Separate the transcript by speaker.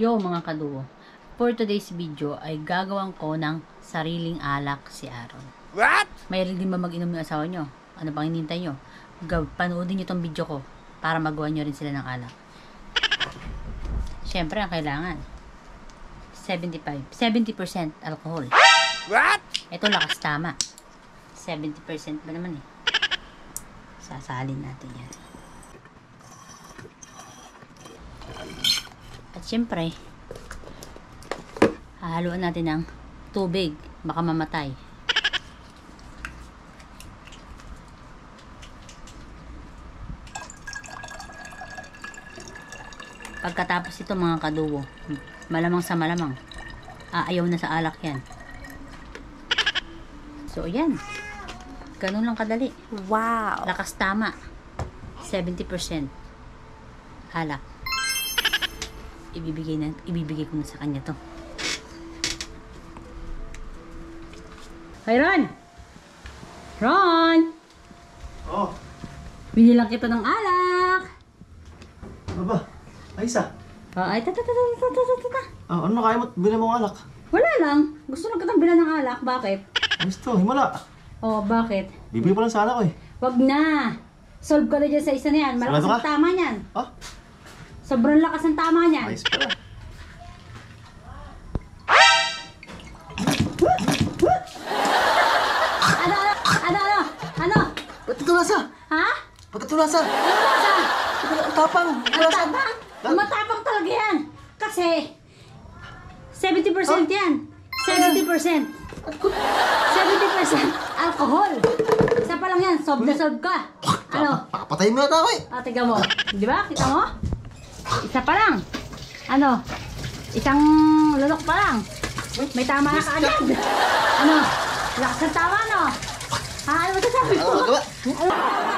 Speaker 1: Yo mga kaduo, for today's video ay gagawin ko ng sariling alak si Aaron.
Speaker 2: What?
Speaker 1: Mahilig din ba mag-inom yung asawa nyo? Ano bang hinintay nyo? Panoodin nyo tong video ko para magawa nyo rin sila ng alak. Siyempre ang kailangan 70% alcohol.
Speaker 2: What?
Speaker 1: Ito lakas tama. 70% ba naman eh. Sasalin natin yan. At syempre, hahaluan natin ng tubig. Baka mamatay. Pagkatapos ito mga kadugo, malamang sa malamang, ayaw na sa alak yan. So yan. Ganun lang kadali.
Speaker 3: Wow.
Speaker 1: Lakas tama. 70% alak. Ibibigay ko na sa kanya to. Hey Ron! Ron!
Speaker 4: Oh,
Speaker 1: Binilang kita ng alak!
Speaker 4: aba, ayos ah.
Speaker 1: Ay, ta.
Speaker 4: Oh, ano kaya mo? Bilhin mo ng alak.
Speaker 1: Wala lang. Gusto lang kitang bilan ng alak. Bakit?
Speaker 4: Ayos to, himala.
Speaker 1: Oh, bakit?
Speaker 4: Bibili pa lang sana ko eh.
Speaker 1: Wag na. Solve ka na dyan sa isa na yan. Malakas
Speaker 4: Sarado
Speaker 1: ang
Speaker 4: ka?
Speaker 1: tama niyan.
Speaker 4: Ah,
Speaker 1: Sobrang lakas ang tama niyan.
Speaker 4: ayos pala.
Speaker 1: Ano?
Speaker 4: Ba't ito lasa?
Speaker 1: Ha?
Speaker 4: Ba't ito lasa?
Speaker 1: Ano lasa?
Speaker 4: Ang tapang.
Speaker 1: Ang tapang? Matapang talaga yan. Kasi 70% yan. 70%. 70% alcohol. Isa pa lang yan. Solve na solve ka. Ano?
Speaker 4: Papatayin mo yata ako eh.
Speaker 1: Tiga mo. Di ba? Kita mo? Isa pa lang. Ano? Isang lunok pa lang. May tama na kaagad. Ano? Lakas ng tama, no? Ha? Ano masasabi ko?
Speaker 4: Ano magawa?